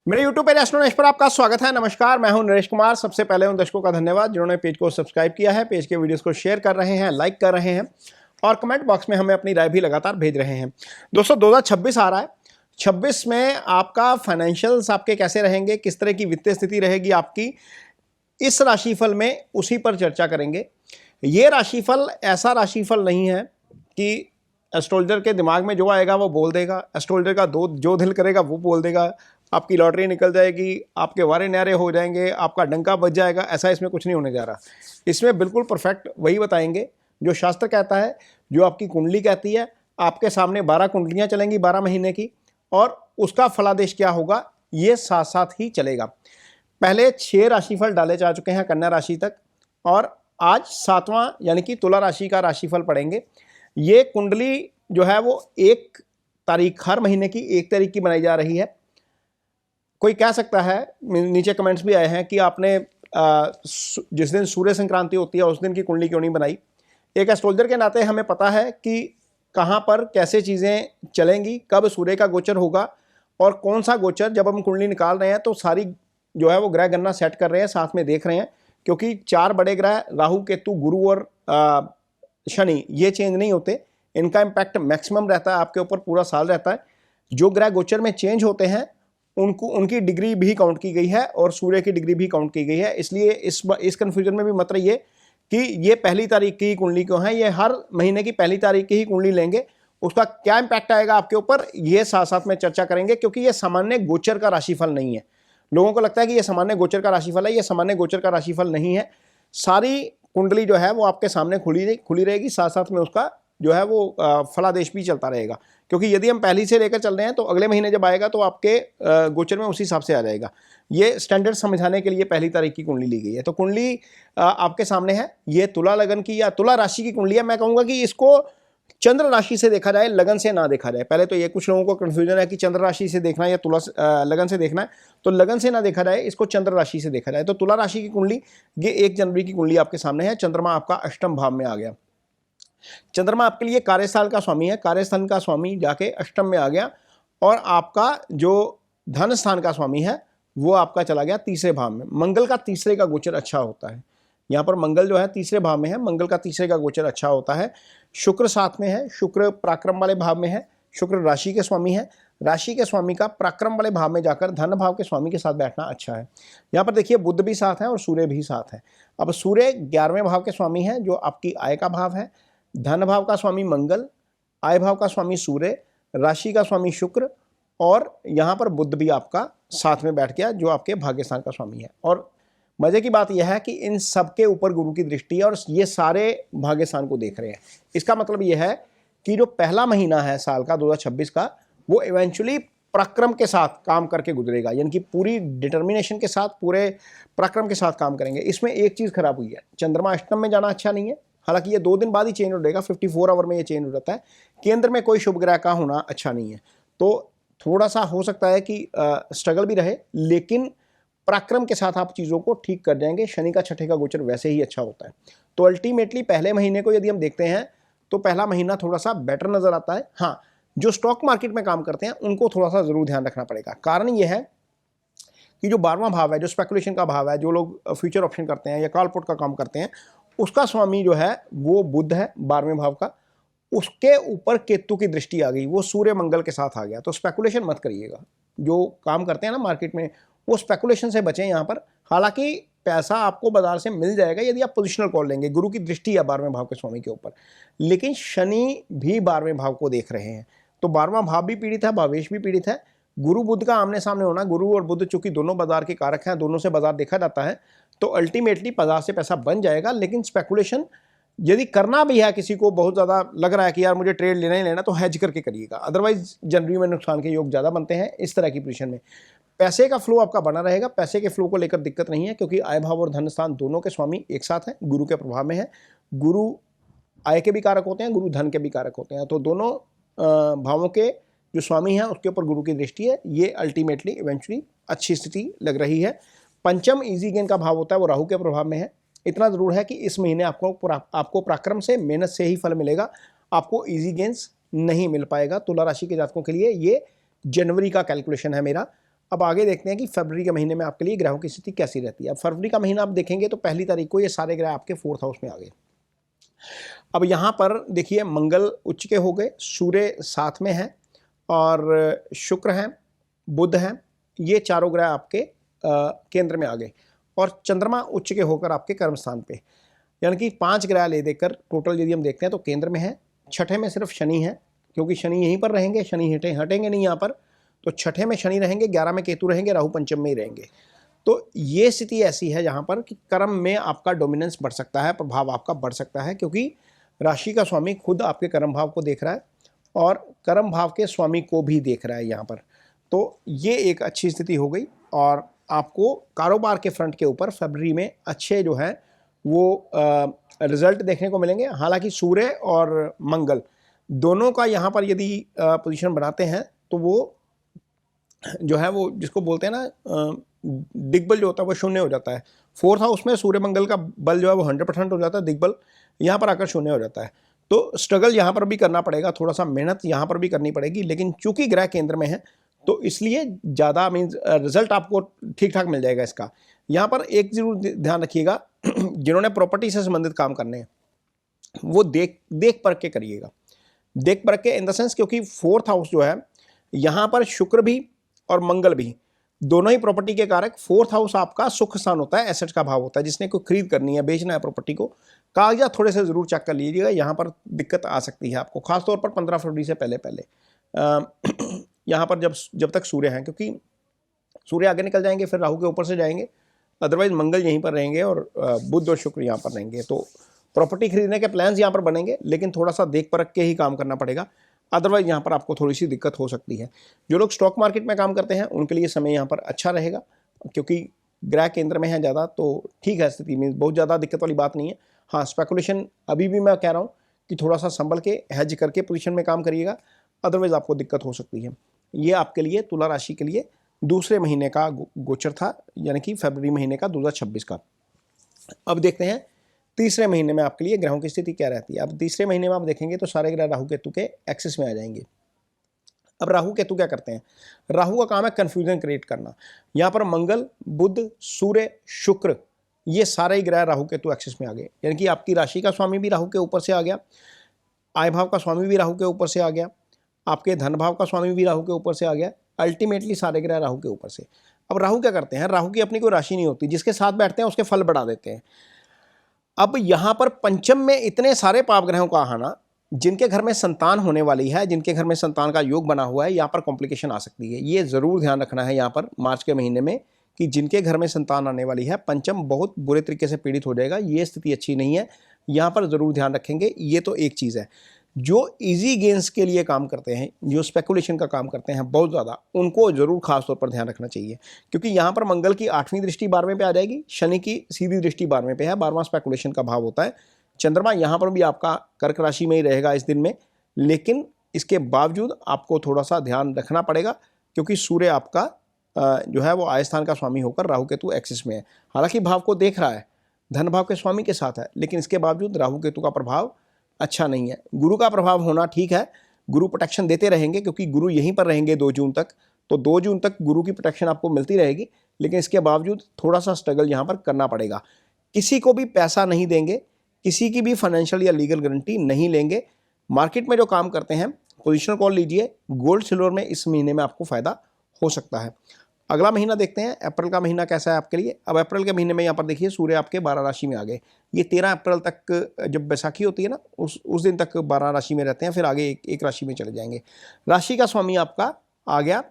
मेरे YouTube पे astro Naresh पर आपका स्वागत है। नमस्कार, मैं हूं नरेश कुमार। सबसे पहले उन दर्शकों का धन्यवाद जिन्होंने पेज को सब्सक्राइब किया है, पेज के वीडियोस को शेयर कर रहे हैं, लाइक कर रहे हैं और कमेंट बॉक्स में हमें अपनी राय भी लगातार भेज रहे हैं। दोस्तों 2026 आ रहा है। 26 में आपका फाइनेंशियल्स आपके कैसे रहेंगे, किस तरह की वित्तीय स्थिति रहेगी आपकी, इस राशिफल में उसी पर चर्चा करेंगे। ये राशिफल ऐसा राशिफल नहीं है कि एस्ट्रोलॉजर के दिमाग में जो आएगा वो बोल देगा, एस्ट्रोलॉजर का जो दिल करेगा वो बोल देगा, आपकी लॉटरी निकल जाएगी, आपके वारे न्यारे हो जाएंगे, आपका डंका बज जाएगा। ऐसा इसमें कुछ नहीं होने जा रहा। इसमें बिल्कुल परफेक्ट वही बताएंगे जो शास्त्र कहता है, जो आपकी कुंडली कहती है। आपके सामने 12 कुंडलियाँ चलेंगी 12 महीने की, और उसका फलादेश क्या होगा ये साथ साथ ही चलेगा। पहले 6 राशिफल डाले जा चुके हैं कन्या राशि तक, और आज 7वां यानी कि तुला राशि का राशिफल पढ़ेंगे। ये कुंडली जो है वो 1 तारीख, हर महीने की 1 तारीख की बनाई जा रही है। कोई कह सकता है, नीचे कमेंट्स भी आए हैं कि आपने जिस दिन सूर्य संक्रांति होती है उस दिन की कुंडली क्यों नहीं बनाई। एक एस्ट्रोलॉजर के नाते हमें पता है कि कहाँ पर कैसे चीज़ें चलेंगी, कब सूर्य का गोचर होगा और कौन सा गोचर। जब हम कुंडली निकाल रहे हैं तो सारी जो है वो ग्रह गणना सेट कर रहे हैं, साथ में देख रहे हैं, क्योंकि 4 बड़े ग्रह राहु, केतु, गुरु और शनि ये चेंज नहीं होते। इनका इम्पैक्ट मैक्सिमम रहता है आपके ऊपर, पूरा साल रहता है। जो ग्रह गोचर में चेंज होते हैं उनकी डिग्री भी काउंट की गई है और सूर्य की डिग्री भी काउंट की गई है। इसलिए इस कंफ्यूजन में भी मत रहिए कि ये पहली तारीख की ही कुंडली क्यों है। ये हर महीने की पहली तारीख की ही कुंडली लेंगे, उसका क्या इम्पैक्ट आएगा आपके ऊपर ये साथ साथ में चर्चा करेंगे। क्योंकि ये सामान्य गोचर का राशिफल नहीं है। लोगों को लगता है कि ये सामान्य गोचर का राशिफल है, ये सामान्य गोचर का राशिफल नहीं है। सारी कुंडली जो है वो आपके सामने खुली रहेगी, साथ साथ में उसका जो है वो फलादेश भी चलता रहेगा। क्योंकि यदि हम पहली से लेकर चल रहे हैं तो अगले महीने जब आएगा तो आपके गोचर में उसी हिसाब से आ जाएगा। ये स्टैंडर्ड समझाने के लिए पहली तारीख की कुंडली ली गई है। तो कुंडली आपके सामने है। ये तुला लगन की या तुला राशि की कुंडली है। मैं कहूँगा कि इसको चंद्र राशि से देखा जाए, लगन से ना देखा जाए। पहले तो ये कुछ लोगों को कन्फ्यूजन है कि चंद्र राशि से देखना है या तुला लगन से देखना है, तो लगन से ना देखा जाए, इसको चंद्र राशि से देखा जाए। तो तुला राशि की कुंडली, ये 1 जनवरी की कुंडली आपके सामने है। चंद्रमा आपका अष्टम भाव में आ गया। चंद्रमा आपके लिए कार्यस्थल का स्वामी है। कार्यस्थल का स्वामी जाके अष्टम में आ गया, और आपका जो धन स्थान का स्वामी है वो आपका चला गया तीसरे भाव में। मंगल का तीसरे का गोचर अच्छा होता है। यहाँ पर मंगल जो है तीसरे भाव में है, मंगल का तीसरे का गोचर अच्छा होता है। शुक्र साथ में है, शुक्र पराक्रम वाले भाव में है। शुक्र राशि के स्वामी है। राशि के स्वामी का पराक्रम वाले भाव में जाकर धन भाव के स्वामी के साथ बैठना अच्छा है। यहाँ पर देखिए बुध भी साथ है और सूर्य भी साथ है। अब सूर्य 11वें भाव के स्वामी है, जो आपकी आय का भाव है। धन भाव का स्वामी मंगल, आय भाव का स्वामी सूर्य, राशि का स्वामी शुक्र, और यहाँ पर बुध भी आपका साथ में बैठ गया, जो आपके भाग्यस्थान का स्वामी है। और मजे की बात यह है कि इन सब के ऊपर गुरु की दृष्टि है और ये सारे भाग्यस्थान को देख रहे हैं। इसका मतलब यह है कि जो पहला महीना है साल का 2026 का, वो इवेंचुअली पराक्रम के साथ काम करके गुजरेगा, यानी कि पूरी डिटर्मिनेशन के साथ, पूरे पराक्रम के साथ काम करेंगे। इसमें एक चीज़ खराब हुई है, चंद्रमा अष्टम में जाना अच्छा नहीं है। हालांकि ये 2 दिन बाद ही चेंज हो जाएगा, 54 आवर में ये चेंज हो जाता है। केंद्र में कोई शुभ ग्रह का होना अच्छा नहीं है। तो थोड़ा सा हो सकता है कि स्ट्रगल भी रहे, लेकिन पराक्रम के साथ आप चीज़ों को ठीक कर जाएंगे। शनि का 6ठे का गोचर वैसे ही अच्छा होता है। तो अल्टीमेटली पहले महीने को यदि हम देखते हैं तो पहला महीना थोड़ा सा बेटर नजर आता है। हाँ, जो स्टॉक मार्केट में काम करते हैं उनको थोड़ा सा जरूर ध्यान रखना पड़ेगा। कारण यह है कि जो 12वां भाव है, जो स्पेकुलेशन का भाव है, जो लोग फ्यूचर ऑप्शन करते हैं या कॉल पुट का काम करते हैं, उसका स्वामी जो है वो बुध है 12वें भाव का। उसके ऊपर केतु की दृष्टि आ गई, वो सूर्य मंगल के साथ आ गया। तो स्पेकुलेशन मत करिएगा। जो काम करते हैं ना मार्केट में, वो स्पेकुलेशन से बचें यहाँ पर। हालांकि पैसा आपको बाजार से मिल जाएगा यदि आप पोजिशनल कॉल लेंगे। गुरु की दृष्टि है 12वें भाव के स्वामी के ऊपर, लेकिन शनि भी 12वें भाव को देख रहे हैं। तो 12वां भाव भी पीड़ित है, भावेश भी पीड़ित है। गुरु बुध का आमने सामने होना, गुरु और बुध चूंकि दोनों बाजार के कारक हैं, दोनों से बाजार देखा जाता है, तो अल्टीमेटली बाजार से पैसा बन जाएगा। लेकिन स्पेकुलेशन यदि करना भी है, किसी को बहुत ज़्यादा लग रहा है कि यार मुझे ट्रेड लेना ही लेना, तो हेज करके करिएगा। अदरवाइज जनवरी में नुकसान के योग ज़्यादा बनते हैं। इस तरह की पोजीशन में पैसे का फ्लो आपका बना रहेगा। पैसे के फ्लो को लेकर दिक्कत नहीं है, क्योंकि आय भाव और धन स्थान दोनों के स्वामी एक साथ हैं, गुरु के प्रभाव में है। गुरु आय के भी कारक होते हैं, गुरु धन के भी कारक होते हैं। तो दोनों भावों के जो स्वामी हैं उसके ऊपर गुरु की दृष्टि है। ये अल्टीमेटली इवेंचुअली अच्छी स्थिति लग रही है। पंचम इजी गेन का भाव होता है, वो राहु के प्रभाव में है। इतना जरूर है कि इस महीने आपको पराक्रम से, मेहनत से ही फल मिलेगा। आपको इजी गेन्स नहीं मिल पाएगा। तुला राशि के जातकों के लिए ये जनवरी का कैलकुलेशन है मेरा। अब आगे देखते हैं कि फरवरी के महीने में आपके लिए ग्रहों की स्थिति कैसी रहती है। अब फरवरी का महीना आप देखेंगे तो 1 तारीख को ये सारे ग्रह आपके 4th हाउस में आ गए। अब यहाँ पर देखिए मंगल उच्च के हो गए, सूर्य 7 में है और शुक्र हैं, बुध हैं, ये चारों ग्रह आपके केंद्र में आ गए और चंद्रमा उच्च के होकर आपके कर्म स्थान पे, यानी कि 5 ग्रह ले देकर टोटल यदि हम देखते हैं तो केंद्र में है। छठे में सिर्फ शनि है, क्योंकि शनि यहीं पर रहेंगे, शनि हटेंगे नहीं यहाँ पर, तो छठे में शनि रहेंगे, 11 में केतु रहेंगे, राहु पंचम में ही रहेंगे। तो ये स्थिति ऐसी है जहाँ पर कि कर्म में आपका डोमिनेंस बढ़ सकता है, प्रभाव आपका बढ़ सकता है, क्योंकि राशि का स्वामी खुद आपके कर्म भाव को देख रहा है और कर्म भाव के स्वामी को भी देख रहा है यहाँ पर। तो ये एक अच्छी स्थिति हो गई और आपको कारोबार के फ्रंट के ऊपर फरवरी में अच्छे जो हैं वो रिजल्ट देखने को मिलेंगे। हालांकि सूर्य और मंगल दोनों का यहाँ पर यदि पोजीशन बनाते हैं तो वो जो है वो जिसको बोलते हैं ना दिग्बल जो होता है वो शून्य हो जाता है। 4th हाउस में सूर्य मंगल का बल जो है वो 100% हो जाता है, दिग्बल यहाँ पर आकर शून्य हो जाता है। तो स्ट्रगल यहाँ पर भी करना पड़ेगा, थोड़ा सा मेहनत यहाँ पर भी करनी पड़ेगी, लेकिन चूंकि ग्रह केंद्र में है तो इसलिए ज़्यादा मीन्स रिजल्ट आपको ठीक ठाक मिल जाएगा इसका। यहाँ पर एक जरूर ध्यान रखिएगा, जिन्होंने प्रॉपर्टी से संबंधित काम करने हैं वो देख परख के करिएगा, देख परख के इन द सेंस, क्योंकि 4th हाउस जो है यहाँ पर शुक्र भी और मंगल भी दोनों ही प्रॉपर्टी के कारक। 4th हाउस आपका सुख स्थान होता है, एसेट्स का भाव होता है, जिसने कोई खरीद करनी है, बेचना है प्रॉपर्टी को, कागजात थोड़े से जरूर चेक कर लीजिएगा, यहाँ पर दिक्कत आ सकती है आपको, खासतौर पर 15 फरवरी से पहले यहाँ पर जब तक सूर्य हैं, क्योंकि सूर्य आगे निकल जाएंगे फिर राहु के ऊपर से जाएंगे, अदरवाइज मंगल यहीं पर रहेंगे और बुध और शुक्र यहाँ पर रहेंगे। तो प्रॉपर्टी खरीदने के प्लान्स यहाँ पर बनेंगे, लेकिन थोड़ा सा देख परख के ही काम करना पड़ेगा, अदरवाइज यहाँ पर आपको थोड़ी सी दिक्कत हो सकती है। जो लोग स्टॉक मार्केट में काम करते हैं उनके लिए समय यहाँ पर अच्छा रहेगा, क्योंकि ग्रह केंद्र में है ज़्यादा, तो ठीक है स्थिति में, बहुत ज़्यादा दिक्कत वाली बात नहीं है। हाँ, स्पेकुलेशन अभी भी मैं कह रहा हूँ कि थोड़ा सा संभल के हेज करके पोजीशन में काम करिएगा, अदरवाइज आपको दिक्कत हो सकती है। ये आपके लिए तुला राशि के लिए दूसरे महीने का गोचर था, यानी कि फरवरी महीने का 2026 का। अब देखते हैं तीसरे महीने में आपके लिए ग्रहों की स्थिति क्या रहती है। अब तीसरे महीने में आप देखेंगे तो सारे ग्रह राहु केतु के एक्सिस में आ जाएंगे। अब राहु केतु क्या करते हैं, राहु का काम है कन्फ्यूजन क्रिएट करना। यहाँ पर मंगल, बुध, सूर्य, शुक्र, ये सारे ही ग्रह राहु केतु एक्सिस में आ गए, यानी कि आपकी राशि का स्वामी भी राहु के ऊपर से आ गया, आय भाव का स्वामी भी राहु के ऊपर से आ गया, आपके धन भाव का स्वामी भी राहु के ऊपर से आ गया, अल्टीमेटली सारे ग्रह राहु के ऊपर से। अब राहु क्या करते हैं, राहु की अपनी कोई राशि नहीं होती, जिसके साथ बैठते हैं उसके फल बढ़ा देते हैं। अब यहाँ पर पंचम में इतने सारे पाप ग्रहों का आना, जिनके घर में संतान होने वाली है, जिनके घर में संतान का योग बना हुआ है, यहाँ पर कॉम्प्लिकेशन आ सकती है। ये ज़रूर ध्यान रखना है यहाँ पर मार्च के महीने में कि जिनके घर में संतान आने वाली है, पंचम बहुत बुरे तरीके से पीड़ित हो जाएगा, ये स्थिति अच्छी नहीं है, यहाँ पर ज़रूर ध्यान रखेंगे। ये तो एक चीज़ है। जो इजी गेन्स के लिए काम करते हैं, जो स्पेकुलेशन का काम करते हैं बहुत ज़्यादा, उनको ज़रूर खास तौर पर ध्यान रखना चाहिए, क्योंकि यहाँ पर मंगल की 8वीं दृष्टि 12वें पे आ जाएगी, शनि की सीधी दृष्टि 12वें पे है, 12वां स्पेकुलेशन का भाव होता है। चंद्रमा यहाँ पर भी आपका कर्क राशि में ही रहेगा इस दिन में, लेकिन इसके बावजूद आपको थोड़ा सा ध्यान रखना पड़ेगा, क्योंकि सूर्य आपका जो है वो आय स्थान का स्वामी होकर राहु केतु एक्सिस में है। हालांकि भाव को देख रहा है, धन भाव के स्वामी के साथ है, लेकिन इसके बावजूद राहु केतु का प्रभाव अच्छा नहीं है। गुरु का प्रभाव होना ठीक है, गुरु प्रोटेक्शन देते रहेंगे, क्योंकि गुरु यहीं पर रहेंगे 2 जून तक, तो 2 जून तक गुरु की प्रोटेक्शन आपको मिलती रहेगी, लेकिन इसके बावजूद थोड़ा सा स्ट्रगल यहाँ पर करना पड़ेगा। किसी को भी पैसा नहीं देंगे, किसी की भी फाइनेंशियल या लीगल गारंटी नहीं लेंगे। मार्केट में जो काम करते हैं पोजिशनल कॉल लीजिए, गोल्ड सिल्वर में इस महीने में आपको फ़ायदा हो सकता है। अगला महीना देखते हैं, अप्रैल का महीना कैसा है आपके लिए। अब अप्रैल के महीने में यहाँ पर देखिए सूर्य आपके 12 राशि में आ गए। ये 13 अप्रैल तक जब बैसाखी होती है ना, उस दिन तक 12 राशि में रहते हैं, फिर आगे एक राशि में चले जाएंगे। राशि का स्वामी आपका आ गया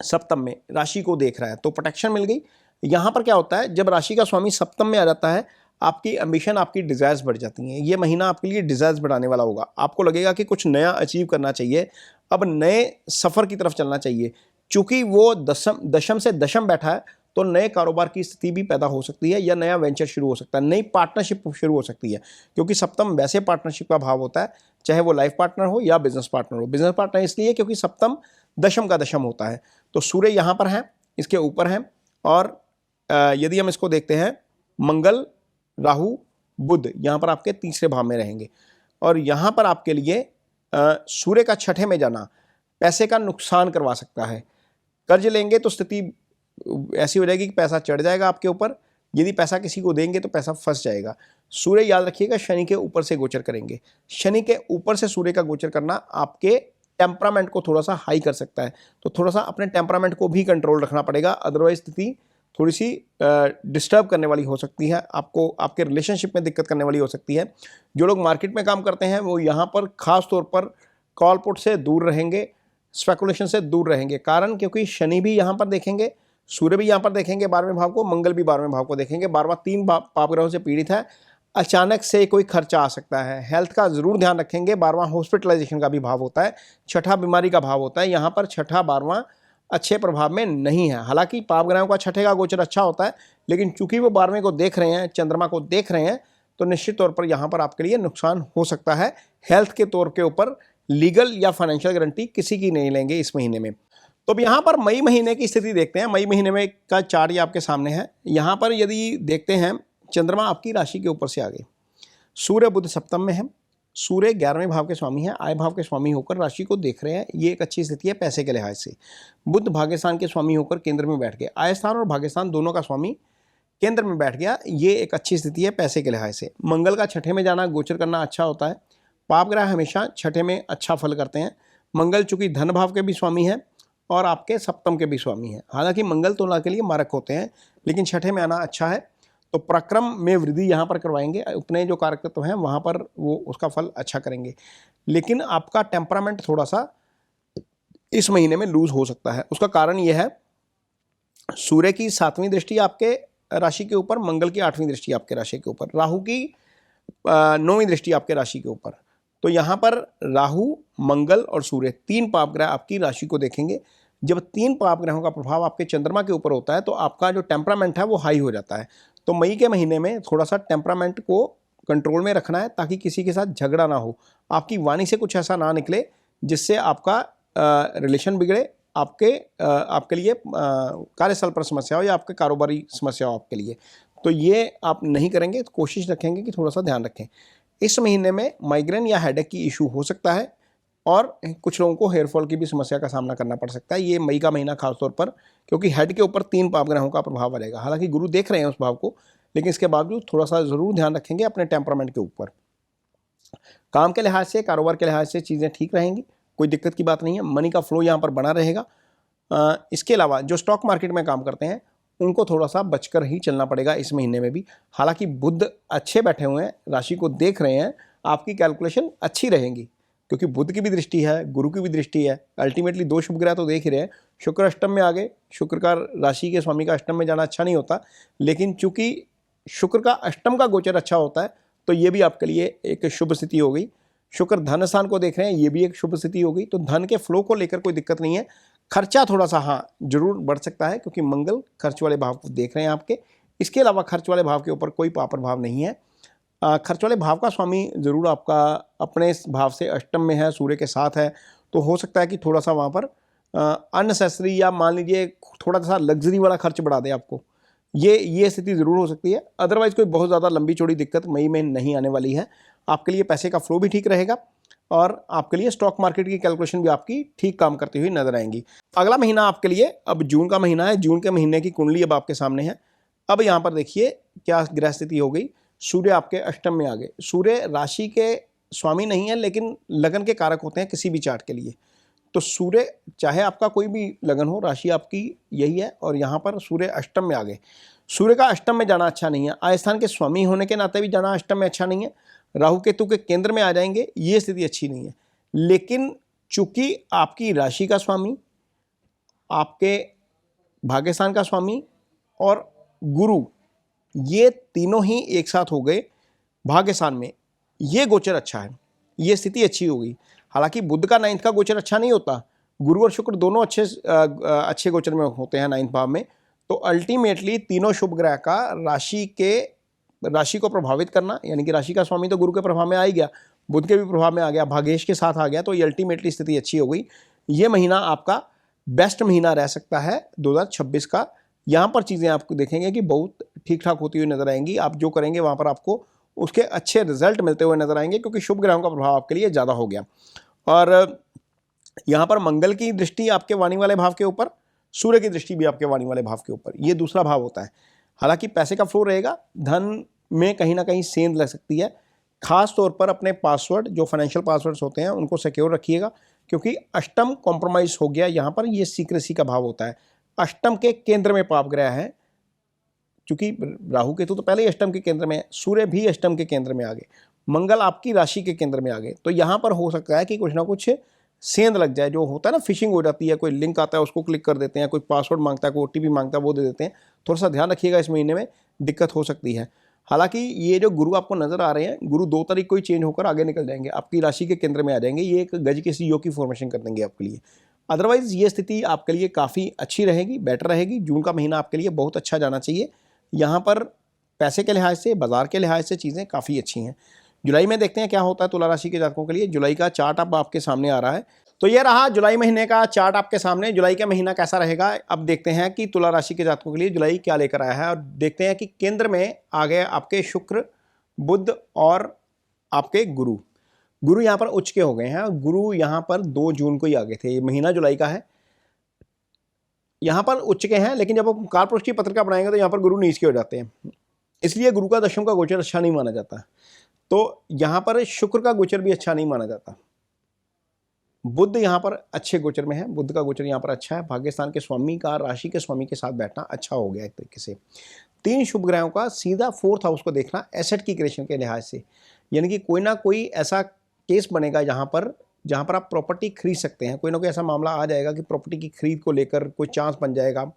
सप्तम में, राशि को देख रहा है, तो प्रोटेक्शन मिल गई। यहाँ पर क्या होता है, जब राशि का स्वामी सप्तम में आ जाता है, आपकी एम्बिशन, आपकी डिज़ायर्स बढ़ जाती हैं। ये महीना आपके लिए डिज़ायर्स बढ़ाने वाला होगा। आपको लगेगा कि कुछ नया अचीव करना चाहिए, अब नए सफ़र की तरफ चलना चाहिए। चूँकि वो दशम से दशम बैठा है, तो नए कारोबार की स्थिति भी पैदा हो सकती है, या नया वेंचर शुरू हो सकता है, नई पार्टनरशिप शुरू हो सकती है, क्योंकि सप्तम वैसे पार्टनरशिप का भाव होता है, चाहे वो लाइफ पार्टनर हो या बिजनेस पार्टनर हो। बिजनेस पार्टनर इसलिए क्योंकि सप्तम दशम का दशम होता है। तो सूर्य यहाँ पर हैं, इसके ऊपर हैं, और यदि हम इसको देखते हैं, मंगल, राहु, बुध यहाँ पर आपके तीसरे भाव में रहेंगे, और यहाँ पर आपके लिए सूर्य का छठे में जाना पैसे का नुकसान करवा सकता है। कर्ज लेंगे तो स्थिति ऐसी हो जाएगी कि पैसा चढ़ जाएगा आपके ऊपर, यदि पैसा किसी को देंगे तो पैसा फंस जाएगा। सूर्य याद रखिएगा शनि के ऊपर से गोचर करेंगे, शनि के ऊपर से सूर्य का गोचर करना आपके टेम्परामेंट को थोड़ा सा हाई कर सकता है, तो थोड़ा सा अपने टेम्परामेंट को भी कंट्रोल रखना पड़ेगा, अदरवाइज स्थिति थोड़ी सी डिस्टर्ब करने वाली हो सकती है, आपको आपके रिलेशनशिप में दिक्कत करने वाली हो सकती है। जो लोग मार्केट में काम करते हैं वो यहाँ पर खास तौर पर कॉल पुट से दूर रहेंगे, स्पेकुलेशन से दूर रहेंगे। कारण क्योंकि शनि भी यहाँ पर देखेंगे, सूर्य भी यहाँ पर देखेंगे 12वें भाव को, मंगल भी 12वें भाव को देखेंगे। 12वां 3 पाप ग्रहों से पीड़ित है, अचानक से कोई खर्चा आ सकता है। हेल्थ का जरूर ध्यान रखेंगे। 12वां हॉस्पिटलाइजेशन का भी भाव होता है, छठा बीमारी का भाव होता है। यहाँ पर छठा 12वां अच्छे प्रभाव में नहीं है। हालांकि पाप ग्रहों का छठे का गोचर अच्छा होता है, लेकिन चूंकि वो 12वें को देख रहे हैं, चंद्रमा को देख रहे हैं, तो निश्चित तौर पर यहाँ पर आपके लिए नुकसान हो सकता है। हेल्थ के तौर के ऊपर लीगल या फाइनेंशियल गारंटी किसी की नहीं लेंगे इस महीने में। तो अब यहाँ पर मई महीने की स्थिति देखते हैं। मई महीने में का चार्ट ये आपके सामने है। यहाँ पर यदि देखते हैं, चंद्रमा आपकी राशि के ऊपर से आ गए, सूर्य बुध सप्तम में है, सूर्य 11वें भाव के स्वामी है, आय भाव के स्वामी होकर राशि को देख रहे हैं, ये एक अच्छी स्थिति है पैसे के लिहाज से। बुध भाग्यस्थान के स्वामी होकर केंद्र में बैठ गए, आय स्थान और भाग्यस्थान दोनों का स्वामी केंद्र में बैठ गया, ये एक अच्छी स्थिति है पैसे के लिहाज से। मंगल का छठे में जाना, गोचर करना अच्छा होता है। पाप ग्रह हमेशा छठे में अच्छा फल करते हैं। मंगल चूंकि धन भाव के भी स्वामी है और आपके सप्तम के भी स्वामी है। हालांकि मंगल तुला के लिए मारक होते हैं, लेकिन छठे में आना अच्छा है, तो पराक्रम में वृद्धि यहाँ पर करवाएंगे। अपने जो कारक तत्व हैं वहाँ पर वो उसका फल अच्छा करेंगे, लेकिन आपका टेम्परामेंट थोड़ा सा इस महीने में लूज हो सकता है। उसका कारण यह है, सूर्य की 7वीं दृष्टि आपके राशि के ऊपर, मंगल की 8वीं दृष्टि आपके राशि के ऊपर, राहु की 9वीं दृष्टि आपके राशि के ऊपर। तो यहाँ पर राहु, मंगल और सूर्य 3 पाप ग्रह आपकी राशि को देखेंगे। जब 3 पाप ग्रहों का प्रभाव आपके चंद्रमा के ऊपर होता है तो आपका जो टेम्परामेंट है वो हाई हो जाता है। तो मई के महीने में थोड़ा सा टेम्परामेंट को कंट्रोल में रखना है, ताकि किसी के साथ झगड़ा ना हो, आपकी वाणी से कुछ ऐसा ना निकले जिससे आपका रिलेशन बिगड़े, आपके लिए कार्यस्थल पर समस्या हो या आपके कारोबारी समस्या हो आपके लिए। तो ये आप नहीं करेंगे, तो कोशिश रखेंगे कि थोड़ा सा ध्यान रखें। इस महीने में माइग्रेन या हेडेक की इशू हो सकता है और कुछ लोगों को हेयरफॉल की भी समस्या का सामना करना पड़ सकता है ये मई का महीना खासतौर पर, क्योंकि हेड के ऊपर 3 पाप ग्रहों का प्रभाव रहेगा। हालांकि गुरु देख रहे हैं उस भाव को, लेकिन इसके बावजूद थोड़ा सा जरूर ध्यान रखेंगे अपने टेम्परामेंट के ऊपर। काम के लिहाज से, कारोबार के लिहाज से चीज़ें ठीक रहेंगी, कोई दिक्कत की बात नहीं है। मनी का फ्लो यहाँ पर बना रहेगा। इसके अलावा जो स्टॉक मार्केट में काम करते हैं उनको थोड़ा सा बचकर ही चलना पड़ेगा इस महीने में भी। हालांकि बुध अच्छे बैठे हुए हैं, राशि को देख रहे हैं, आपकी कैलकुलेशन अच्छी रहेंगी, क्योंकि बुध की भी दृष्टि है, गुरु की भी दृष्टि है। अल्टीमेटली 2 शुभ ग्रह तो देख ही रहे हैं। शुक्र अष्टम में आ गए, शुक्र का राशि के स्वामी का अष्टम में जाना अच्छा नहीं होता, लेकिन चूंकि शुक्र का अष्टम का गोचर अच्छा होता है तो ये भी आपके लिए एक शुभ स्थिति हो गई। शुक्र धन स्थान को देख रहे हैं, ये भी एक शुभ स्थिति हो गई। तो धन के फ्लो को लेकर कोई दिक्कत नहीं है। खर्चा थोड़ा सा हाँ जरूर बढ़ सकता है, क्योंकि मंगल खर्च वाले भाव को देख रहे हैं आपके। इसके अलावा खर्च वाले भाव के ऊपर कोई पाप प्रभाव नहीं है। खर्च वाले भाव का स्वामी जरूर आपका अपने भाव से अष्टम में है, सूर्य के साथ है, तो हो सकता है कि थोड़ा सा वहाँ पर अननेसेसरी या मान लीजिए थोड़ा सा लग्जरी वाला खर्च बढ़ा दे आपको, ये स्थिति ज़रूर हो सकती है। अदरवाइज कोई बहुत ज़्यादा लंबी चौड़ी दिक्कत मई में नहीं आने वाली है। आपके लिए पैसे का फ्लो भी ठीक रहेगा और आपके लिए स्टॉक मार्केट की कैलकुलेशन भी आपकी ठीक काम करती हुई नजर आएंगी। अगला महीना आपके लिए अब जून का महीना है। जून के महीने की कुंडली अब आपके सामने है। अब यहाँ पर देखिए क्या ग्रह स्थिति हो गई। सूर्य आपके अष्टम में आ गए। सूर्य राशि के स्वामी नहीं है, लेकिन लगन के कारक होते हैं किसी भी चार्ट के लिए। तो सूर्य चाहे आपका कोई भी लगन हो, राशि आपकी यही है, और यहाँ पर सूर्य अष्टम में आ गए। सूर्य का अष्टम में जाना अच्छा नहीं है। आय स्थान के स्वामी होने के नाते भी जाना अष्टम में अच्छा नहीं है। राहु केतु के केंद्र में आ जाएंगे, ये स्थिति अच्छी नहीं है। लेकिन चूंकि आपकी राशि का स्वामी, आपके भाग्यस्थान का स्वामी और गुरु, ये तीनों ही एक साथ हो गए भाग्यस्थान में, ये गोचर अच्छा है, ये स्थिति अच्छी हो गई। हालांकि बुध का 9th का गोचर अच्छा नहीं होता, गुरु और शुक्र दोनों अच्छे गोचर में होते हैं 9th भाव में। तो अल्टीमेटली तीनों शुभ ग्रह का राशि को प्रभावित करना, यानी कि राशि का स्वामी तो गुरु के प्रभाव में आ ही गया, बुध के भी प्रभाव में आ गया, भाग्येश के साथ आ गया, तो ये अल्टीमेटली स्थिति अच्छी हो गई। ये महीना आपका बेस्ट महीना रह सकता है 2026 का। यहाँ पर चीज़ें आपको देखेंगे कि बहुत ठीक ठाक होती हुई नजर आएंगी। आप जो करेंगे वहाँ पर आपको उसके अच्छे रिजल्ट मिलते हुए नजर आएंगे, क्योंकि शुभ ग्रहों का प्रभाव आपके लिए ज़्यादा हो गया। और यहाँ पर मंगल की दृष्टि आपके वाणी वाले भाव के ऊपर, सूर्य की दृष्टि भी आपके वाणी वाले भाव के ऊपर, ये दूसरा भाव होता है। हालांकि पैसे का फ्लो रहेगा, धन में कहीं ना कहीं सेंध लग सकती है। खास तौर पर अपने पासवर्ड, जो फाइनेंशियल पासवर्ड्स होते हैं, उनको सिक्योर रखिएगा, क्योंकि अष्टम कॉम्प्रोमाइज हो गया यहाँ पर, ये सीक्रेसी का भाव होता है। अष्टम के केंद्र में पाप ग्रह है, क्योंकि राहु केतु तो पहले ही अष्टम के केंद्र में है, सूर्य भी अष्टम के केंद्र में आ गए, मंगल आपकी राशि के केंद्र में आ गए, तो यहाँ पर हो सकता है कि कुछ ना कुछ सेंध लग जाए। जो होता है ना, फिशिंग हो जाती है, कोई लिंक आता है उसको क्लिक कर देते हैं, कोई पासवर्ड मांगता है, कोई ओटीपी मांगता है, वो दे देते हैं। थोड़ा सा ध्यान रखिएगा, इस महीने में दिक्कत हो सकती है। हालांकि ये जो गुरु आपको नजर आ रहे हैं, गुरु 2 तारीख को ही चेंज होकर आगे निकल जाएंगे, आपकी राशि के केंद्र में आ जाएंगे, ये एक गज के योग की फॉर्मेशन कर देंगे आपके लिए। अदरवाइज ये स्थिति आपके लिए काफ़ी अच्छी रहेगी, बेटर रहेगी। जून का महीना आपके लिए बहुत अच्छा जाना चाहिए। यहाँ पर पैसे के लिहाज से, बाजार के लिहाज से चीज़ें काफ़ी अच्छी हैं। जुलाई में देखते हैं क्या होता है तुला राशि के जातकों के लिए। जुलाई का चार्ट अब आपके सामने आ रहा है, तो ये रहा जुलाई महीने का चार्ट आपके सामने। जुलाई का महीना कैसा रहेगा, अब देखते हैं कि तुला राशि के जातकों के लिए जुलाई क्या लेकर आया है। और देखते हैं कि केंद्र में आ गए आपके शुक्र, बुध और आपके गुरु। गुरु यहाँ पर उच्च के हो गए हैं। गुरु यहाँ पर 2 जून को ही आ गए थे, ये महीना जुलाई का है, यहाँ पर उच्च के हैं। लेकिन जब आप कालपुरुष की पत्रिका बनाएंगे तो यहाँ पर गुरु नीच के हो जाते हैं, इसलिए गुरु का दशम का गोचर अच्छा नहीं माना जाता। तो यहाँ पर शुक्र का गोचर भी अच्छा नहीं माना जाता। बुध यहाँ पर अच्छे गोचर में है, बुध का गोचर यहाँ पर अच्छा है। भाग्यस्थान के स्वामी का राशि के स्वामी के साथ बैठना अच्छा हो गया एक तरीके से। 3 शुभ ग्रहों का सीधा 4th हाउस को देखना एसेट की क्रिएशन के लिहाज से, यानी कि कोई ना कोई ऐसा केस बनेगा जहाँ पर आप प्रॉपर्टी खरीद सकते हैं। कोई ना कोई ऐसा मामला आ जाएगा कि प्रॉपर्टी की खरीद को लेकर कोई चांस बन जाएगा,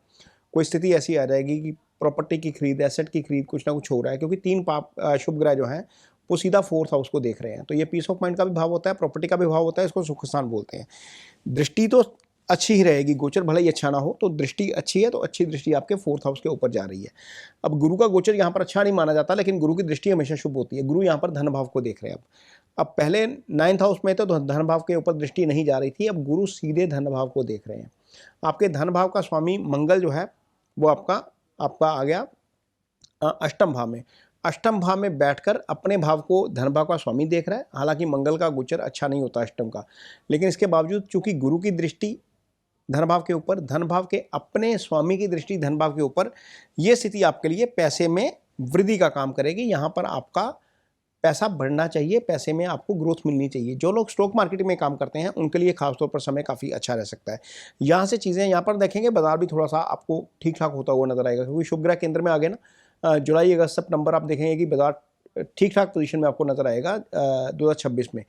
कोई स्थिति ऐसी आ जाएगी कि प्रॉपर्टी की खरीद, एसेट की खरीद, कुछ ना कुछ हो रहा है। क्योंकि 3 शुभ ग्रह जो हैं वो सीधा 4th हाउस को देख रहे हैं, तो ये पीस ऑफ माइंड का भी भाव होता है, प्रॉपर्टी का भी भाव होता है, इसको सुख स्थान बोलते हैं। दृष्टि तो अच्छी ही रहेगी, गोचर भले ही अच्छा ना हो, तो दृष्टि अच्छी है, तो अच्छी दृष्टि आपके 4th हाउस के ऊपर जा रही है। अब गुरु का गोचर यहाँ पर अच्छा नहीं माना जाता, लेकिन गुरु की दृष्टि हमेशा शुभ होती है। गुरु यहाँ पर धन भाव को देख रहे हैं। अब पहले 9th हाउस में तो धन भाव के ऊपर दृष्टि नहीं जा रही थी, अब गुरु सीधे धन भाव को देख रहे हैं। आपके धन भाव का स्वामी मंगल जो है वो आपका आ गया अष्टम भाव में। अष्टम भाव में बैठकर अपने भाव को धन भाव का स्वामी देख रहा है। हालांकि मंगल का गोचर अच्छा नहीं होता अष्टम का, लेकिन इसके बावजूद चूंकि गुरु की दृष्टि धन भाव के ऊपर, धन भाव के अपने स्वामी की दृष्टि धन भाव के ऊपर, ये स्थिति आपके लिए पैसे में वृद्धि का काम करेगी। यहाँ पर आपका पैसा बढ़ना चाहिए, पैसे में आपको ग्रोथ मिलनी चाहिए। जो लोग स्टॉक मार्केट में काम करते हैं उनके लिए खासतौर पर समय काफ़ी अच्छा रह सकता है। यहाँ से चीज़ें यहाँ पर देखेंगे, बाजार भी थोड़ा सा आपको ठीक ठाक होता हुआ नजर आएगा, क्योंकि शुभ ग्रह केंद्र में आ गए ना। जुलाई, अगस्त, सितंबर आप देखेंगे कि बाजार ठीक ठाक पोजीशन में आपको नजर आएगा 2026 में।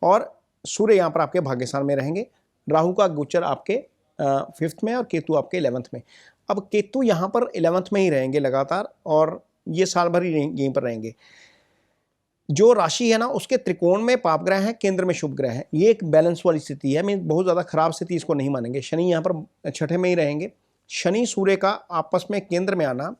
और सूर्य यहाँ पर आपके भाग्यस्थान में रहेंगे। राहु का गोचर आपके 5th में और केतु आपके 11th में। अब केतु यहाँ पर 11th में ही रहेंगे लगातार, और ये साल भर ही यहीं पर रहेंगे। जो राशि है ना उसके त्रिकोण में पाप ग्रह है, केंद्र में शुभ ग्रह है, ये एक बैलेंस वाली स्थिति है। मैं बहुत ज़्यादा खराब स्थिति इसको नहीं मानेंगे। शनि यहाँ पर 6ठे में ही रहेंगे। शनि सूर्य का आपस में केंद्र में आना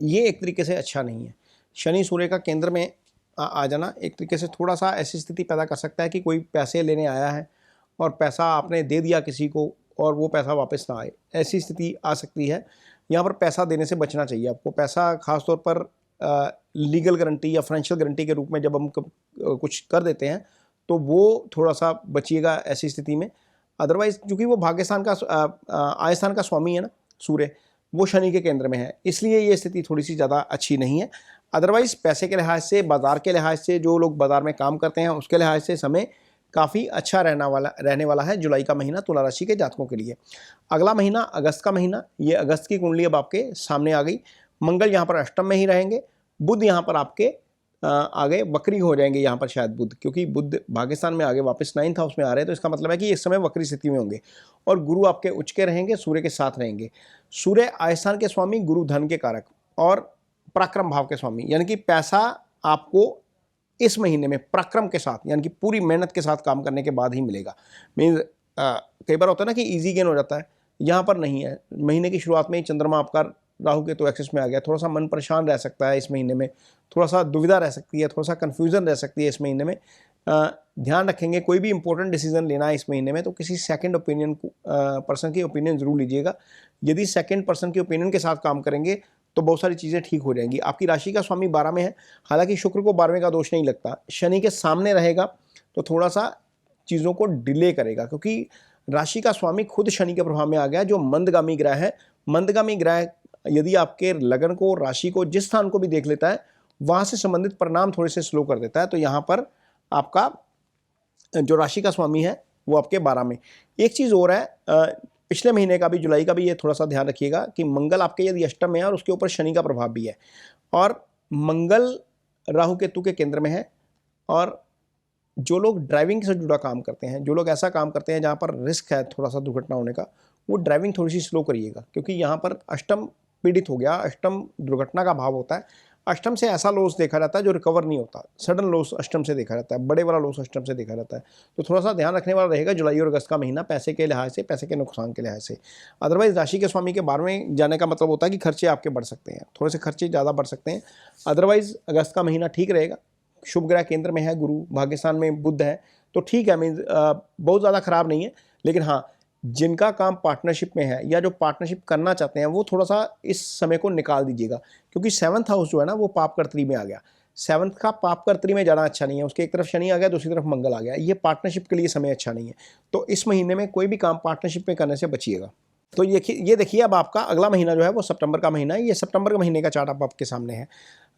ये एक तरीके से अच्छा नहीं है। शनि सूर्य का केंद्र में आ जाना एक तरीके से थोड़ा सा ऐसी स्थिति पैदा कर सकता है कि कोई पैसे लेने आया है और पैसा आपने दे दिया किसी को और वो पैसा वापस ना आए, ऐसी स्थिति आ सकती है। यहाँ पर पैसा देने से बचना चाहिए आपको। पैसा खासतौर पर लीगल गारंटी या फाइनेंशियल गारंटी के रूप में जब हम कुछ कर देते हैं तो वो थोड़ा सा बचिएगा ऐसी स्थिति में। अदरवाइज क्योंकि वो भाग्यस्थान का आयस्थान का स्वामी है ना सूर्य, वो शनि के केंद्र में है, इसलिए ये स्थिति थोड़ी सी ज़्यादा अच्छी नहीं है। अदरवाइज पैसे के लिहाज से, बाजार के लिहाज से, जो लोग बाजार में काम करते हैं उसके लिहाज से समय काफ़ी अच्छा रहने वाला है जुलाई का महीना तुला राशि के जातकों के लिए। अगला महीना अगस्त का महीना, ये अगस्त की कुंडली अब आपके सामने आ गई। मंगल यहाँ पर अष्टम में ही रहेंगे। बुध यहाँ पर आपके आगे वक्री हो जाएंगे यहाँ पर शायद बुध, क्योंकि बुध भाग्यस्थान में आगे वापस 9th हाउस में आ रहे हैं, तो इसका मतलब है कि इस समय वक्री स्थिति में होंगे। और गुरु आपके उच्च के रहेंगे, सूर्य के साथ रहेंगे। सूर्य आयस्थान के स्वामी, गुरु धन के कारक और पराक्रम भाव के स्वामी, यानी कि पैसा आपको इस महीने में पराक्रम के साथ, यानी कि पूरी मेहनत के साथ काम करने के बाद ही मिलेगा। मीन्स कई बार होता है ना कि इजी गेन हो जाता है, यहाँ पर नहीं है। महीने की शुरुआत में ही चंद्रमा आपका राहु के तो एक्सेस में आ गया, थोड़ा सा मन परेशान रह सकता है इस महीने में, थोड़ा सा दुविधा रह सकती है, थोड़ा सा कन्फ्यूजन रह सकती है इस महीने में। ध्यान रखेंगे कोई भी इंपॉर्टेंट डिसीजन लेना है इस महीने में तो किसी सेकंड ओपिनियन पर्सन की ओपिनियन जरूर लीजिएगा। यदि सेकंड पर्सन की ओपिनियन के साथ काम करेंगे तो बहुत सारी चीज़ें ठीक हो जाएंगी। आपकी राशि का स्वामी 12 में है, हालांकि शुक्र को 12वें का दोष नहीं लगता, शनि के सामने रहेगा तो थोड़ा सा चीज़ों को डिले करेगा, क्योंकि राशि का स्वामी खुद शनि के प्रभाव में आ गया, जो मंदगामी ग्रह है। मंदगामी ग्रह यदि आपके लगन को, राशि को, जिस स्थान को भी देख लेता है, वहाँ से संबंधित परिणाम थोड़े से स्लो कर देता है। तो यहाँ पर आपका जो राशि का स्वामी है वो आपके 12 में। एक चीज़ और है, पिछले महीने का भी, जुलाई का भी, ये थोड़ा सा ध्यान रखिएगा कि मंगल आपके यदि अष्टम में है और उसके ऊपर शनि का प्रभाव भी है, और मंगल राहु केतु के केंद्र में है। और जो लोग ड्राइविंग से जुड़ा काम करते हैं, जो लोग ऐसा काम करते हैं जहाँ पर रिस्क है थोड़ा सा दुर्घटना होने का, वो ड्राइविंग थोड़ी सी स्लो करिएगा, क्योंकि यहाँ पर अष्टम पीड़ित हो गया। अष्टम दुर्घटना का भाव होता है। अष्टम से ऐसा लॉस देखा जाता है जो रिकवर नहीं होता, सडन लॉस अष्टम से देखा जाता है, बड़े वाला लॉस अष्टम से देखा जाता है। तो थोड़ा सा ध्यान रखने वाला रहेगा जुलाई और अगस्त का महीना, पैसे के लिहाज से, पैसे के नुकसान के लिहाज से। अदरवाइज राशि के स्वामी के 12वें जाने का मतलब होता है कि खर्चे आपके बढ़ सकते हैं, थोड़े से खर्चे ज़्यादा बढ़ सकते हैं। अदरवाइज अगस्त का महीना ठीक रहेगा। शुभ ग्रह केंद्र में है, गुरु भाग्यस्थान में बुध है, तो ठीक है, मीन्स बहुत ज़्यादा खराब नहीं है। लेकिन हाँ, जिनका काम पार्टनरशिप में है या जो पार्टनरशिप करना चाहते हैं, वो थोड़ा सा इस समय को निकाल दीजिएगा, क्योंकि 7th हाउस जो है ना वो पाप कर्त्री में आ गया। 7th का पाप कर्त्री में जाना अच्छा नहीं है। उसके एक तरफ शनि आ गया, दूसरी तरफ मंगल आ गया। ये पार्टनरशिप के लिए समय अच्छा नहीं है। तो इस महीने में कोई भी काम पार्टनरशिप में करने से बचिएगा। तो ये देखिए, अब आपका अगला महीना जो है वो सितंबर का महीना है। ये सितंबर के महीने का चार्ट आपके सामने है।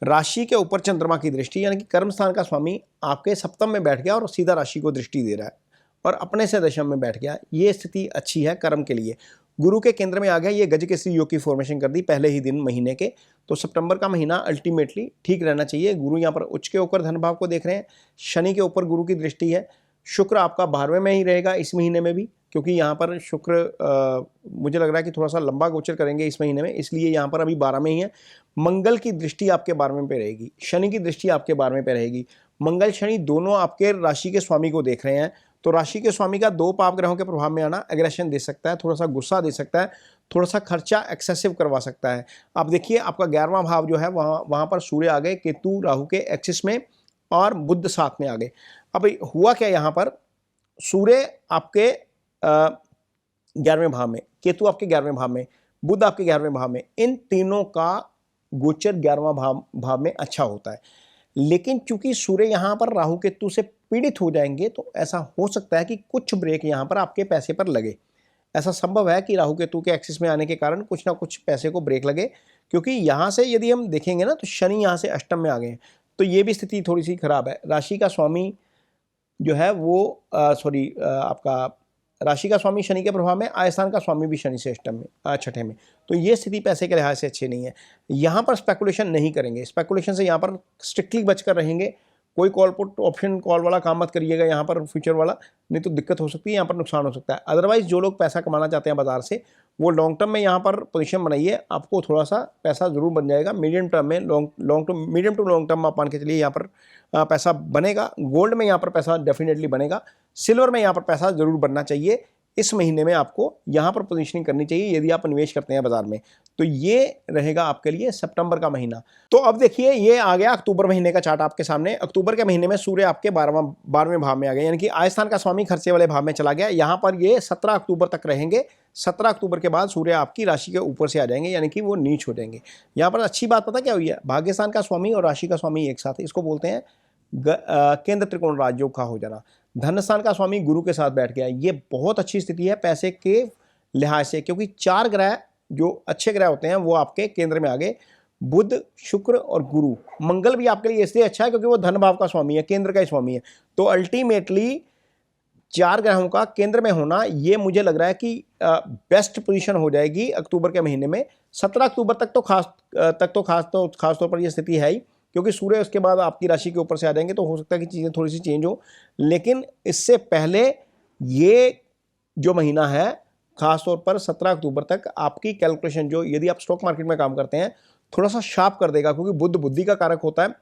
राशि के ऊपर चंद्रमा की दृष्टि, यानी कि कर्म स्थान का स्वामी आपके सप्तम में बैठ गया और सीधा राशि को दृष्टि दे रहा है, और अपने से दशम में बैठ गया। ये स्थिति अच्छी है कर्म के लिए। गुरु के केंद्र में आ गया, ये गजकेसरी योग की फॉर्मेशन कर दी पहले ही दिन महीने के। तो सितंबर का महीना अल्टीमेटली ठीक रहना चाहिए। गुरु यहाँ पर उच्च के ऊपर धन भाव को देख रहे हैं, शनि के ऊपर गुरु की दृष्टि है। शुक्र आपका 12वें में ही रहेगा इस महीने में भी, क्योंकि यहाँ पर शुक्र मुझे लग रहा है कि थोड़ा सा लंबा गोचर करेंगे इस महीने में, इसलिए यहाँ पर अभी 12 में ही है। मंगल की दृष्टि आपके 12वें पे रहेगी, शनि की दृष्टि आपके 12वें पे रहेगी। मंगल शनि दोनों आपके राशि के स्वामी को देख रहे हैं। तो राशि के स्वामी का 2 पाप ग्रहों के प्रभाव में आना एग्रेशन दे सकता है, थोड़ा सा गुस्सा दे सकता है, थोड़ा सा खर्चा एक्सेसिव करवा सकता है। आप देखिए, आपका 11वां भाव जो है वहाँ पर सूर्य आ गए, केतु राहु के एक्सिस में, और बुध साथ में आ गए। अब हुआ क्या, यहाँ पर सूर्य आपके 11वें भाव में, केतु आपके 11वें भाव में, बुध आपके 11वें भाव में, इन तीनों का गोचर 11वां भाव में अच्छा होता है। लेकिन चूंकि सूर्य यहाँ पर राहु केतु से पीड़ित हो जाएंगे, तो ऐसा हो सकता है कि कुछ ब्रेक यहाँ पर आपके पैसे पर लगे। ऐसा संभव है कि राहु केतु के एक्सिस में आने के कारण कुछ ना कुछ पैसे को ब्रेक लगे, क्योंकि यहाँ से यदि हम देखेंगे ना, तो शनि यहाँ से अष्टम में आ गए हैं, तो ये भी स्थिति थोड़ी सी खराब है। राशि का स्वामी जो है वो आपका राशि का स्वामी शनि के प्रभाव में, आयस्थान का स्वामी भी शनि से अष्टम में, छठे में। तो ये स्थिति पैसे के लिहाज से अच्छी नहीं है। यहाँ पर स्पेकुलेशन नहीं करेंगे, स्पेकुलेशन से यहाँ पर स्ट्रिक्टली बचकर रहेंगे। कोई कॉल पुट ऑप्शन कॉल वाला काम मत करिएगा यहाँ पर, फ्यूचर वाला, नहीं तो दिक्कत हो सकती है, यहाँ पर नुकसान हो सकता है। अदरवाइज जो लोग पैसा कमाना चाहते हैं बाजार से, वो लॉन्ग टर्म में यहाँ पर पोजीशन बनाइए, आपको थोड़ा सा पैसा जरूर बन जाएगा। मीडियम टर्म में, मीडियम टू लॉन्ग टर्म आप मान के चलिए यहाँ पर पैसा बनेगा। गोल्ड में यहाँ पर पैसा डेफिनेटली बनेगा। सिल्वर में यहाँ पर पैसा जरूर बनना चाहिए। इस महीने में आपको यहाँ पर पोजीशनिंग करनी चाहिए यदि आप निवेश करते हैं बाजार में। तो ये रहेगा आपके लिए सितंबर का महीना। तो अब देखिए, ये आ गया अक्टूबर महीने का चार्ट आपके सामने। अक्टूबर के महीने में सूर्य आपके 12वें भाव में आ गए, यानी कि आयस्थान का स्वामी खर्चे वाले भाव में चला गया। यहाँ पर ये 17 अक्टूबर तक रहेंगे। 17 अक्टूबर के बाद सूर्य आपकी राशि के ऊपर से आ जाएंगे, यानी कि वो नीच हो जाएंगे। यहाँ पर अच्छी बात पता क्या हुई है, भाग्यस्थान का स्वामी और राशि का स्वामी एक साथ, इसको बोलते हैं केंद्र त्रिकोण राजयोग का हो जाना। धन स्थान का स्वामी गुरु के साथ बैठ गया, ये बहुत अच्छी स्थिति है पैसे के लिहाज से, क्योंकि 4 ग्रह जो अच्छे ग्रह होते हैं वो आपके केंद्र में आ गए। बुध, शुक्र और गुरु। मंगल भी आपके लिए इसलिए अच्छा है क्योंकि वो धन भाव का स्वामी है, केंद्र का ही स्वामी है। तो अल्टीमेटली 4 ग्रहों का केंद्र में होना, ये मुझे लग रहा है कि बेस्ट पोजीशन हो जाएगी अक्टूबर के महीने में। 17 अक्टूबर तक तो खास तौर पर ये स्थिति है ही, क्योंकि सूर्य उसके बाद आपकी राशि के ऊपर से आ जाएंगे, तो हो सकता है कि चीज़ें थोड़ी सी चेंज हो। लेकिन इससे पहले ये जो महीना है, खासतौर पर 17 अक्टूबर तक आपकी कैलकुलेशन, जो यदि आप स्टॉक मार्केट में काम करते हैं, थोड़ा सा शार्प कर देगा, क्योंकि बुध बुद्धि का कारक होता है।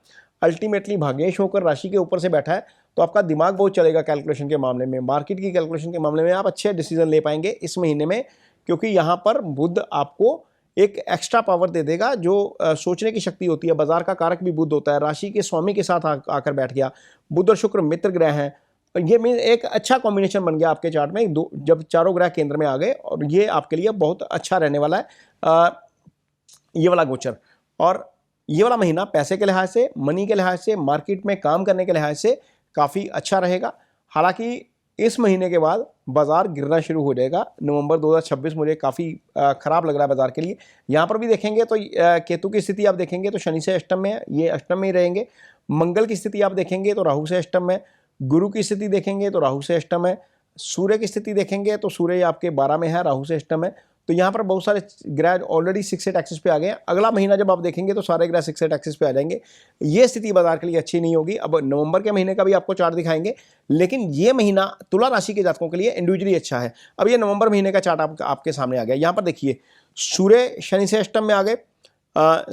अल्टीमेटली भाग्येश होकर राशि के ऊपर से बैठा है, तो आपका दिमाग बहुत चलेगा कैलकुलेशन के मामले में, मार्केट की कैलकुलेशन के मामले में आप अच्छे डिसीजन ले पाएंगे इस महीने में, क्योंकि यहाँ पर बुध आपको एक एक्स्ट्रा पावर दे देगा। जो सोचने की शक्ति होती है, बाजार का कारक भी बुध होता है, राशि के स्वामी के साथ आकर बैठ गया। बुध और शुक्र मित्र ग्रह हैं, ये मीन एक अच्छा कॉम्बिनेशन बन गया आपके चार्ट में, जब चारों ग्रह केंद्र में आ गए, और ये आपके लिए बहुत अच्छा रहने वाला है ये वाला गोचर। और ये वाला महीना पैसे के लिहाज से, मनी के लिहाज से, मार्केट में काम करने के लिहाज से काफ़ी अच्छा रहेगा। हालांकि इस महीने के बाद बाजार गिरना शुरू हो जाएगा। नवंबर 2026 मुझे काफ़ी ख़राब लग रहा है बाजार के लिए। यहाँ पर भी देखेंगे तो केतु की स्थिति आप देखेंगे तो शनि से अष्टम में है, ये अष्टम में ही रहेंगे। मंगल की स्थिति आप देखेंगे तो राहु से अष्टम में। गुरु की स्थिति देखेंगे तो राहु से अष्टम है। सूर्य की स्थिति देखेंगे तो सूर्य आपके 12 में है, राहु से अष्टम है। तो यहाँ पर बहुत सारे ग्रह ऑलरेडी 6 एक्सिस पे आ गए हैं। अगला महीना जब आप देखेंगे तो सारे ग्रह 6 एक्सिस पे आ जाएंगे। ये स्थिति बाजार के लिए अच्छी नहीं होगी। अब नवंबर के महीने का भी आपको चार्ट दिखाएंगे, लेकिन ये महीना तुला राशि के जातकों के लिए इंडिविजुअली अच्छा है। अब ये नवंबर महीने का चार्ट आपके सामने आ गया। यहाँ पर देखिए, सूर्य शनि से अष्टम में आ गए,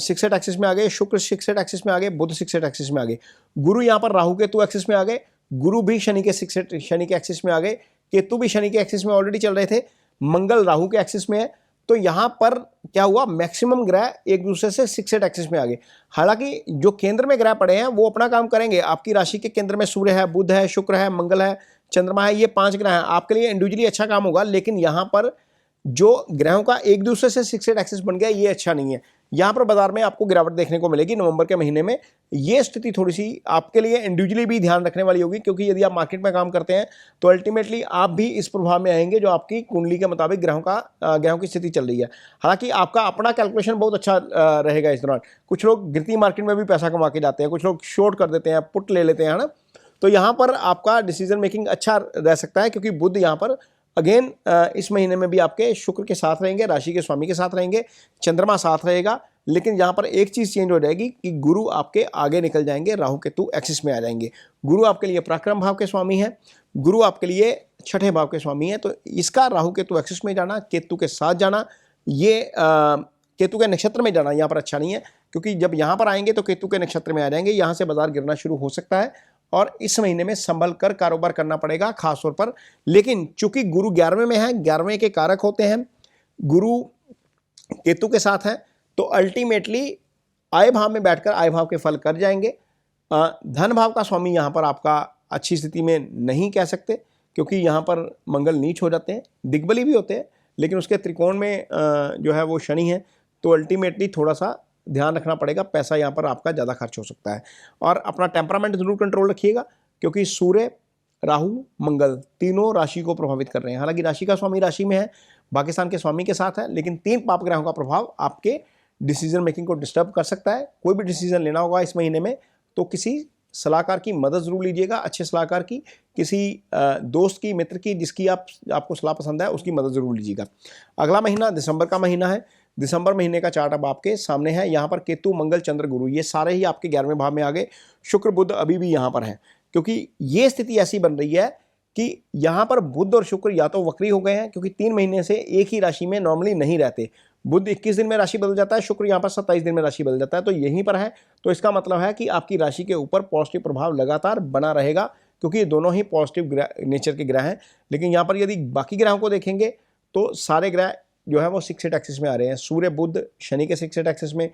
6 एक्सिस में आ गए, शुक्र 6 एक्सिस में आ गए, बुध 6 एक्सिस में आ गए, गुरु यहाँ पर राहु केतु एक्सिस में आ गए, गुरु भी शनि के एक्सिस में आ गए, केतु भी शनि के एक्सिस में ऑलरेडी चल रहे थे, मंगल राहु के एक्सिस में है। तो यहां पर क्या हुआ, मैक्सिमम ग्रह एक दूसरे से 6 एक्सिस में आ गए। हालांकि जो केंद्र में ग्रह पड़े हैं वो अपना काम करेंगे। आपकी राशि के केंद्र में सूर्य है, बुध है, शुक्र है, मंगल है, चंद्रमा है, ये 5 ग्रह हैं। आपके लिए इंडिविजुअली अच्छा काम होगा, लेकिन यहां पर जो ग्रहों का एक दूसरे से 6 एक्सिस बन गया ये अच्छा नहीं है। यहाँ पर बाजार में आपको गिरावट देखने को मिलेगी नवंबर के महीने में। ये स्थिति थोड़ी सी आपके लिए इंडिविजुअली भी ध्यान रखने वाली होगी, क्योंकि यदि आप मार्केट में काम करते हैं तो अल्टीमेटली आप भी इस प्रभाव में आएंगे जो आपकी कुंडली के मुताबिक ग्रहों की स्थिति चल रही है। हालांकि आपका अपना कैलकुलेशन बहुत अच्छा रहेगा इस दौरान। कुछ लोग गिरती मार्केट में भी पैसा कमा के जाते हैं, कुछ लोग शॉर्ट कर देते हैं, पुट ले लेते हैं, है ना। तो यहाँ पर आपका डिसीजन मेकिंग अच्छा रह सकता है, क्योंकि बुध यहाँ पर अगेन इस महीने में भी आपके शुक्र के साथ रहेंगे, राशि के स्वामी के साथ रहेंगे, चंद्रमा साथ रहेगा। लेकिन यहाँ पर एक चीज़ चेंज हो जाएगी कि गुरु आपके आगे निकल जाएंगे, राहु केतु एक्सिस में आ जाएंगे। गुरु आपके लिए पराक्रम भाव के स्वामी है, गुरु आपके लिए 6ठे भाव के स्वामी है। तो इसका राहु केतु एक्सिस में जाना, केतु के साथ जाना, ये केतु के नक्षत्र में जाना यहाँ पर अच्छा नहीं है, क्योंकि जब यहाँ पर आएंगे तो केतु के नक्षत्र में आ जाएंगे, यहाँ से बाजार गिरना शुरू हो सकता है। और इस महीने में संभल कर कारोबार करना पड़ेगा खास तौर पर। लेकिन चूंकि गुरु 11वें में है, 11वें के कारक होते हैं, गुरु केतु के साथ है, तो अल्टीमेटली आय भाव में बैठकर आय भाव के फल कर जाएंगे। धन भाव का स्वामी यहाँ पर आपका अच्छी स्थिति में नहीं कह सकते, क्योंकि यहाँ पर मंगल नीच हो जाते हैं, दिग्बली भी होते हैं, लेकिन उसके त्रिकोण में जो है वो शनि है। तो अल्टीमेटली थोड़ा सा ध्यान रखना पड़ेगा, पैसा यहाँ पर आपका ज़्यादा खर्च हो सकता है। और अपना टेम्परामेंट जरूर कंट्रोल रखिएगा, क्योंकि सूर्य, राहु, मंगल तीनों राशि को प्रभावित कर रहे हैं। हालांकि राशि का स्वामी राशि में है, पाकिस्तान के स्वामी के साथ है, लेकिन 3 पाप ग्रहों का प्रभाव आपके डिसीजन मेकिंग को डिस्टर्ब कर सकता है। कोई भी डिसीजन लेना होगा इस महीने में तो किसी सलाहकार की मदद जरूर लीजिएगा, अच्छे सलाहकार की, किसी दोस्त की, मित्र की, जिसकी आपको सलाह पसंद है उसकी मदद जरूर लीजिएगा। अगला महीना दिसंबर का महीना है। दिसंबर महीने का चार्ट अब आपके सामने है। यहाँ पर केतु, मंगल, चंद्र, गुरु ये सारे ही आपके 11वें भाव में आ गए। शुक्र, बुध अभी भी यहाँ पर है, क्योंकि ये स्थिति ऐसी बन रही है कि यहाँ पर बुध और शुक्र या तो वक्री हो गए हैं, क्योंकि 3 महीने से एक ही राशि में नॉर्मली नहीं रहते। बुध 21 दिन में राशि बदल जाता है, शुक्र यहाँ पर 27 दिन में राशि बदल जाता है, तो यहीं पर है। तो इसका मतलब है कि आपकी राशि के ऊपर पॉजिटिव प्रभाव लगातार बना रहेगा, क्योंकि ये दोनों ही पॉजिटिव नेचर के ग्रह हैं। लेकिन यहाँ पर यदि बाकी ग्रहों को देखेंगे तो सारे ग्रह जो है वो 6 एक्सिस में आ रहे हैं। सूर्य, बुध शनि के 6 एक्सिस में,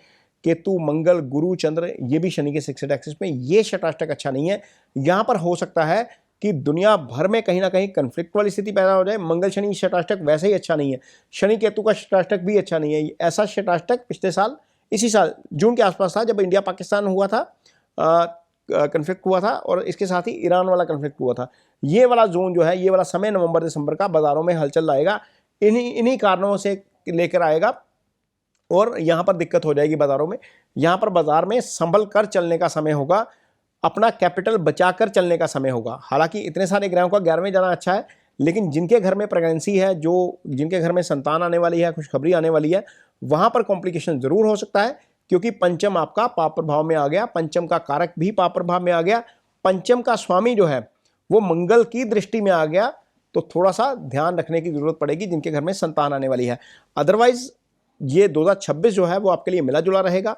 केतु, मंगल, गुरु, चंद्र ये भी शनि के 6 एक्सिस में। ये षटाष्टक अच्छा नहीं है। यहाँ पर हो सकता है कि दुनिया भर में कहीं ना कहीं कन्फ्लिक्ट वाली स्थिति पैदा हो जाए। मंगल शनि षटाष्टक वैसे ही अच्छा नहीं है, शनि केतु का षटाष्टक भी अच्छा नहीं है। ऐसा षटाष्टक पिछले साल इसी साल जून के आसपास था, जब इंडिया पाकिस्तान हुआ था, कन्फ्लिक्ट हुआ था, और इसके साथ ही ईरान वाला कन्फ्लिक्ट हुआ था। ये वाला जोन जो है, ये वाला समय नवंबर दिसंबर का बाजारों में हलचल लाएगा, इन्हीं कारणों से लेकर आएगा, और यहाँ पर दिक्कत हो जाएगी बाजारों में। यहाँ पर बाजार में संभल कर चलने का समय होगा, अपना कैपिटल बचाकर चलने का समय होगा। हालांकि इतने सारे ग्रहों का 11वें जाना अच्छा है, लेकिन जिनके घर में प्रेगनेंसी है, जिनके घर में संतान आने वाली है, खुशखबरी आने वाली है, वहाँ पर कॉम्प्लिकेशन जरूर हो सकता है, क्योंकि पंचम आपका पाप प्रभाव में आ गया, पंचम का कारक भी पाप प्रभाव में आ गया, पंचम का स्वामी जो है वो मंगल की दृष्टि में आ गया। तो थोड़ा सा ध्यान रखने की जरूरत पड़ेगी जिनके घर में संतान आने वाली है। अदरवाइज ये 2026 जो है वो आपके लिए मिला जुला रहेगा।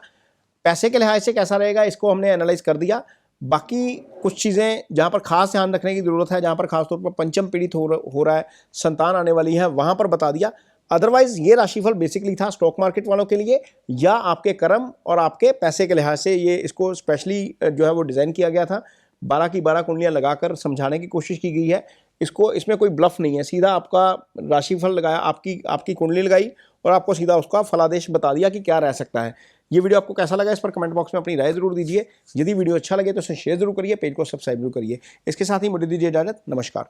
पैसे के लिहाज से कैसा रहेगा इसको हमने एनालाइज कर दिया। बाकी कुछ चीज़ें जहाँ पर खास ध्यान रखने की ज़रूरत है, जहाँ पर खासतौर पर पंचम पीड़ित हो रहा है, संतान आने वाली है, वहाँ पर बता दिया। अदरवाइज ये राशिफल बेसिकली था स्टॉक मार्केट वालों के लिए, या आपके कर्म और आपके पैसे के लिहाज से ये इसको स्पेशली जो है वो डिज़ाइन किया गया था। 12 की 12 कुंडलियाँ लगाकर समझाने की कोशिश की गई है। इसमें कोई ब्लफ नहीं है, सीधा आपका राशिफल लगाया, आपकी कुंडली लगाई और आपको सीधा उसका फलादेश बता दिया कि क्या रह सकता है। ये वीडियो आपको कैसा लगा इस पर कमेंट बॉक्स में अपनी राय जरूर दीजिए। यदि वीडियो अच्छा लगे तो इसे शेयर जरूर करिए, पेज को सब्सक्राइब जरूर करिए। इसके साथ ही मुझे दीजिए इजाजत। नमस्कार।